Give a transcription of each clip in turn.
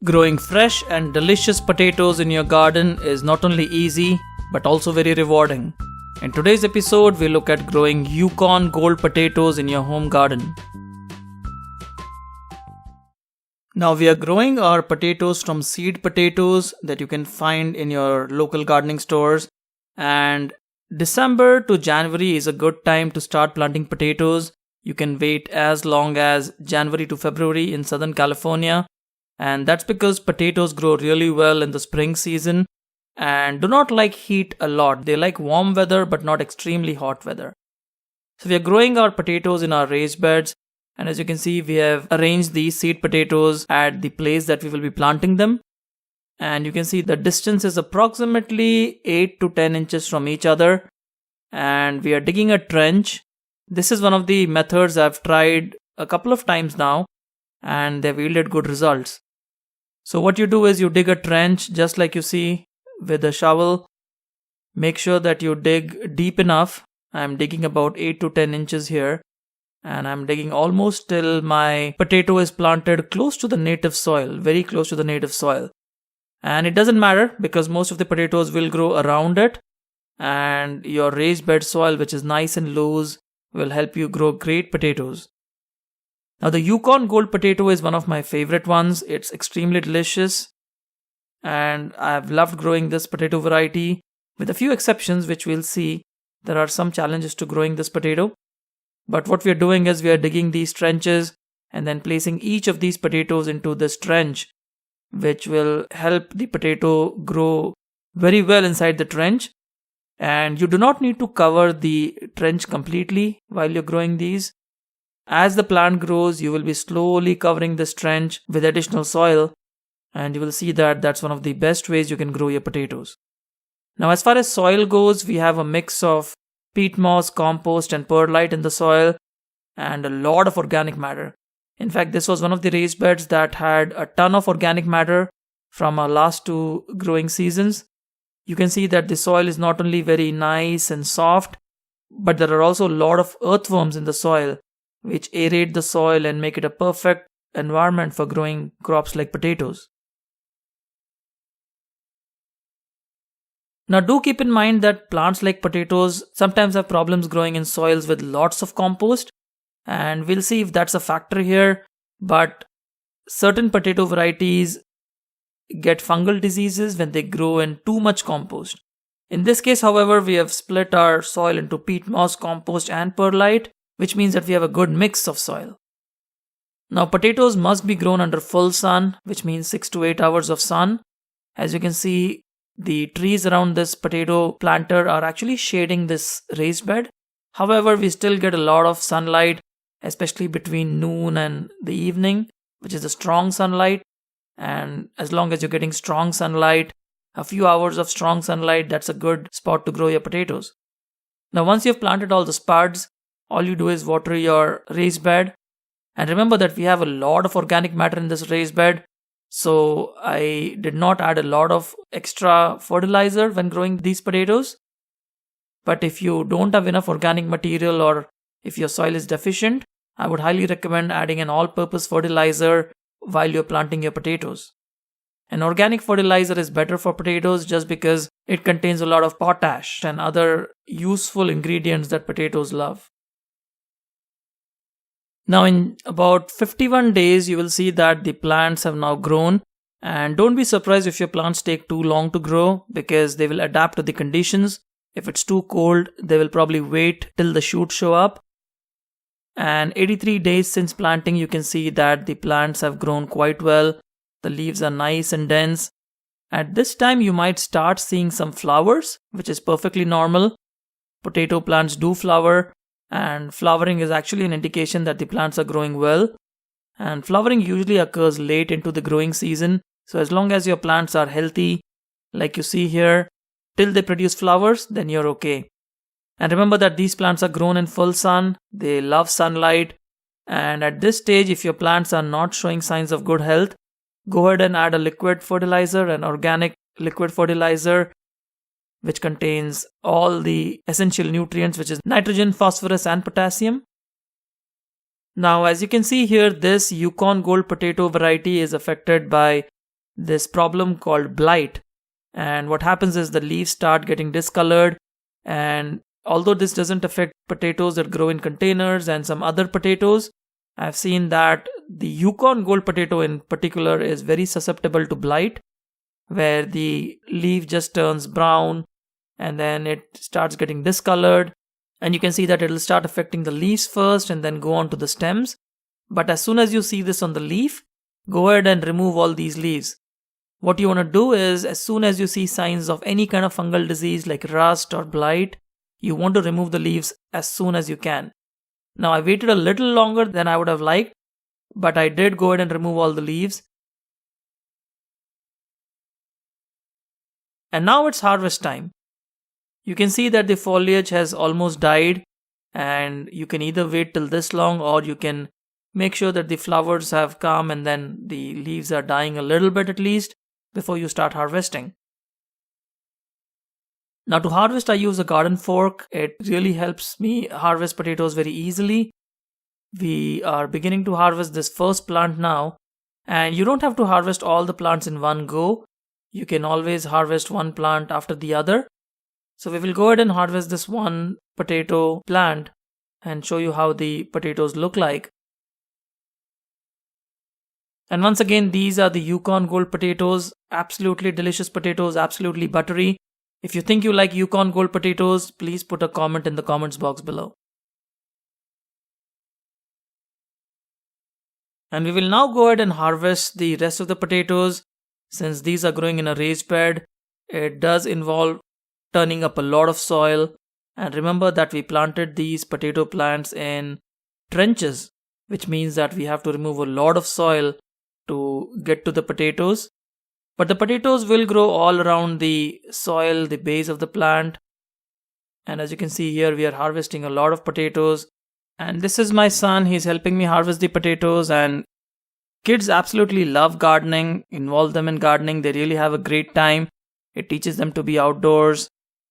Growing fresh and delicious potatoes in your garden is not only easy but also very rewarding. In today's episode, we look at growing Yukon Gold Potatoes in your home garden. Now we are growing our potatoes from seed potatoes that you can find in your local gardening stores, and December to January is a good time to start planting potatoes. You can wait as long as January to February in Southern California. And that's because potatoes grow really well in the spring season and do not like heat a lot. They like warm weather but not extremely hot weather. So we are growing our potatoes in our raised beds, and as you can see, we have arranged these seed potatoes at the place that we will be planting them. And you can see the distance is approximately 8 to 10 inches from each other, and we are digging a trench. This is one of the methods I've tried a couple of times now, and they've yielded good results. So what you do is you dig a trench just like you see with a shovel. Make sure that you dig deep enough. I'm digging about 8 to 10 inches here, and I'm digging almost till my potato is planted close to the native soil, very close to the native soil. And it doesn't matter because most of the potatoes will grow around it, and your raised bed soil, which is nice and loose, will help you grow great potatoes. Now the Yukon Gold Potato is one of my favorite ones. It's extremely delicious, and I've loved growing this potato variety with a few exceptions which we'll see. There are some challenges to growing this potato, but what we are doing is we are digging these trenches and then placing each of these potatoes into this trench, which will help the potato grow very well inside the trench. And you do not need to cover the trench completely while you're growing these. As the plant grows, you will be slowly covering this trench with additional soil, and you will see that that's one of the best ways you can grow your potatoes. Now, as far as soil goes, we have a mix of peat moss, compost, and perlite in the soil, and a lot of organic matter. In fact, this was one of the raised beds that had a ton of organic matter from our last two growing seasons. You can see that the soil is not only very nice and soft, but there are also a lot of earthworms in the soil, which aerate the soil and make it a perfect environment for growing crops like potatoes. Now do keep in mind that plants like potatoes sometimes have problems growing in soils with lots of compost, and we'll see if that's a factor here, but certain potato varieties get fungal diseases when they grow in too much compost. In this case, however, we have split our soil into peat moss, compost, and perlite, which means that we have a good mix of soil. Now potatoes must be grown under full sun, which means 6 to 8 hours of sun. As you can see, the trees around this potato planter are actually shading this raised bed. However, we still get a lot of sunlight, especially between noon and the evening, which is the strong sunlight. And as long as you're getting strong sunlight, a few hours of strong sunlight, that's a good spot to grow your potatoes. Now once you've planted all the spuds, all you do is water your raised bed. And remember that we have a lot of organic matter in this raised bed, so I did not add a lot of extra fertilizer when growing these potatoes. But if you don't have enough organic material, or if your soil is deficient, I would highly recommend adding an all-purpose fertilizer while you're planting your potatoes. An organic fertilizer is better for potatoes just because it contains a lot of potash and other useful ingredients that potatoes love. Now in about 51 days, you will see that the plants have now grown, and don't be surprised if your plants take too long to grow because they will adapt to the conditions. If it's too cold, they will probably wait till the shoots show up. And 83 days since planting, you can see that the plants have grown quite well. The leaves are nice and dense. At this time, you might start seeing some flowers, which is perfectly normal. Potato plants do flower, and flowering is actually an indication that the plants are growing well. And flowering usually occurs late into the growing season. So as long as your plants are healthy, like you see here, till they produce flowers, then you're okay. And remember that these plants are grown in full sun. They love sunlight. And at this stage, if your plants are not showing signs of good health, go ahead and add a liquid fertilizer, an organic liquid fertilizer, which contains all the essential nutrients, which is nitrogen, phosphorus, and potassium. Now, as you can see here, this Yukon Gold Potato variety is affected by this problem called blight. And what happens is the leaves start getting discolored. And although this doesn't affect potatoes that grow in containers and some other potatoes, I've seen that the Yukon Gold potato in particular is very susceptible to blight, where the leaf just turns brown and then it starts getting discolored. And you can see that it'll start affecting the leaves first and then go on to the stems. But as soon as you see this on the leaf, go ahead and remove all these leaves. What you want to do is, as soon as you see signs of any kind of fungal disease like rust or blight, you want to remove the leaves as soon as you can. Now, I waited a little longer than I would have liked, but I did go ahead and remove all the leaves. And now it's harvest time. You can see that the foliage has almost died, and you can either wait till this long or you can make sure that the flowers have come and then the leaves are dying a little bit at least before you start harvesting. Now, to harvest, I use a garden fork. It really helps me harvest potatoes very easily. We are beginning to harvest this first plant now, and you don't have to harvest all the plants in one go. You can always harvest one plant after the other. So we will go ahead and harvest this one potato plant and show you how the potatoes look like. And once again, these are the Yukon Gold potatoes. Absolutely delicious potatoes, absolutely buttery. If you think you like Yukon Gold potatoes, please put a comment in the comments box below. And we will now go ahead and harvest the rest of the potatoes. Since these are growing in a raised bed, it does involve turning up a lot of soil. And remember that we planted these potato plants in trenches, which means that we have to remove a lot of soil to get to the potatoes. But the potatoes will grow all around the soil, the base of the plant. And as you can see here, we are harvesting a lot of potatoes. And this is my son. He's helping me harvest the potatoes. And kids absolutely love gardening. Involve them in gardening. They really have a great time. It teaches them to be outdoors,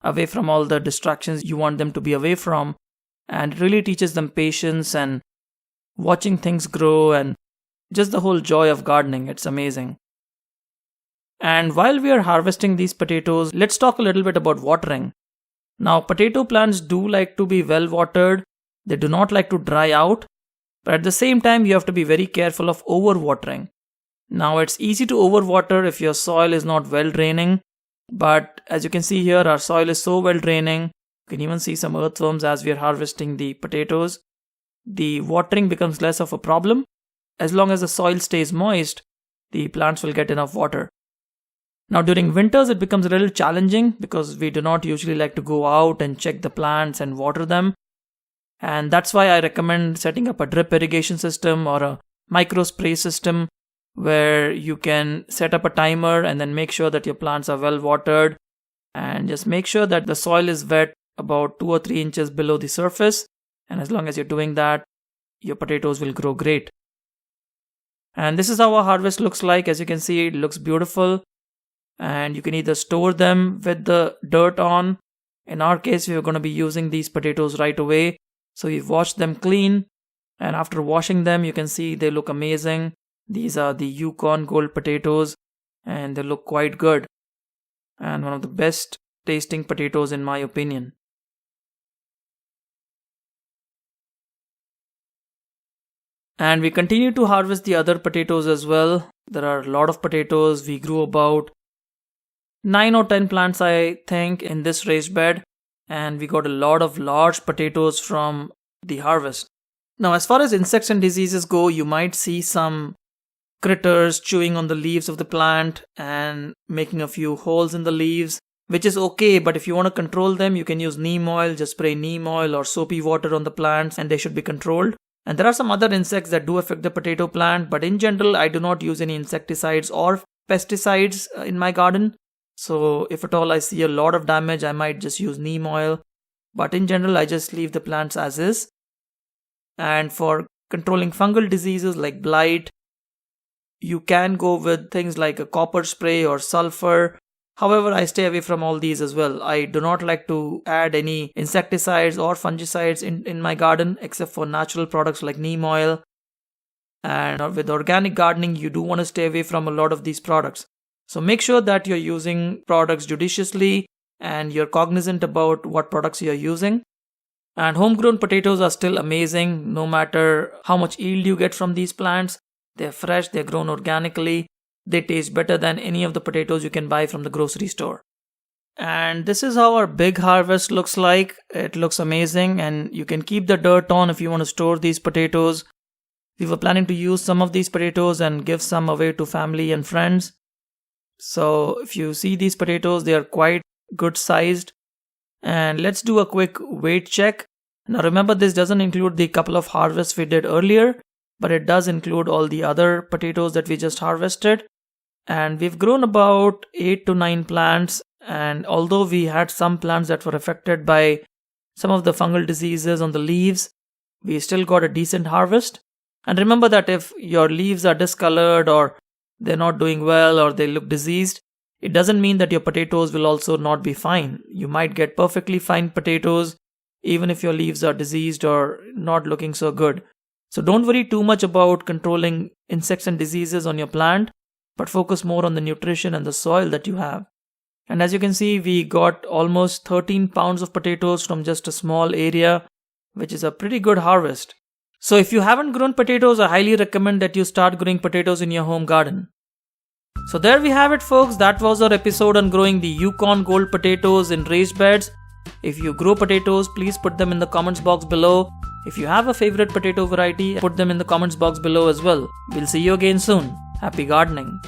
away from all the distractions you want them to be away from. And it really teaches them patience and watching things grow and just the whole joy of gardening. It's amazing. And while we are harvesting these potatoes, let's talk a little bit about watering. Now, potato plants do like to be well watered. They do not like to dry out. But at the same time, you have to be very careful of overwatering. Now, it's easy to overwater if your soil is not well draining. But as you can see here, our soil is so well draining. You can even see some earthworms as we are harvesting the potatoes. The watering becomes less of a problem. As long as the soil stays moist, the plants will get enough water. Now, during winters, it becomes a little challenging because we do not usually like to go out and check the plants and water them. And that's why I recommend setting up a drip irrigation system or a micro spray system where you can set up a timer and then make sure that your plants are well watered and just make sure that the soil is wet about 2 or 3 inches below the surface. And as long as you're doing that, your potatoes will grow great. And this is how our harvest looks like. As you can see, it looks beautiful. And you can either store them with the dirt on. In our case, we are going to be using these potatoes right away. So we've washed them clean. And after washing them, you can see they look amazing. These are the Yukon Gold potatoes. And they look quite good. And one of the best tasting potatoes in my opinion. And we continue to harvest the other potatoes as well. There are a lot of potatoes. We grew about 9 or 10 plants, I think, in this raised bed. And we got a lot of large potatoes from the harvest. Now, as far as insects and diseases go, you might see some critters chewing on the leaves of the plant and making a few holes in the leaves, which is okay. But if you want to control them, you can use neem oil. Just spray neem oil or soapy water on the plants and they should be controlled. And there are some other insects that do affect the potato plant. But in general, I do not use any insecticides or pesticides in my garden. So if at all I see a lot of damage, I might just use neem oil. But in general, I just leave the plants as is. And for controlling fungal diseases like blight, you can go with things like a copper spray or sulfur. However, I stay away from all these as well. I do not like to add any insecticides or fungicides in my garden except for natural products like neem oil. And with organic gardening, you do want to stay away from a lot of these products. So make sure that you're using products judiciously and you're cognizant about what products you're using. And homegrown potatoes are still amazing no matter how much yield you get from these plants. They're fresh, they're grown organically, they taste better than any of the potatoes you can buy from the grocery store. And this is how our big harvest looks like. It looks amazing, and you can keep the dirt on if you want to store these potatoes. We were planning to use some of these potatoes and give some away to family and friends. So if you see these potatoes, they are quite good sized. And let's do a quick weight check. Now remember, this doesn't include the couple of harvests we did earlier, but it does include all the other potatoes that we just harvested. And we've grown about 8 to 9 plants. And although we had some plants that were affected by some of the fungal diseases on the leaves, we still got a decent harvest. And remember that if your leaves are discolored or they're not doing well or they look diseased, it doesn't mean that your potatoes will also not be fine. You might get perfectly fine potatoes even if your leaves are diseased or not looking so good. So don't worry too much about controlling insects and diseases on your plant, but focus more on the nutrition and the soil that you have. And as you can see, we got almost 13 pounds of potatoes from just a small area, which is a pretty good harvest. So if you haven't grown potatoes, I highly recommend that you start growing potatoes in your home garden. So there we have it, folks. That was our episode on growing the Yukon Gold potatoes in raised beds. If you grow potatoes, please put them in the comments box below. If you have a favorite potato variety, put them in the comments box below as well. We'll see you again soon. Happy gardening.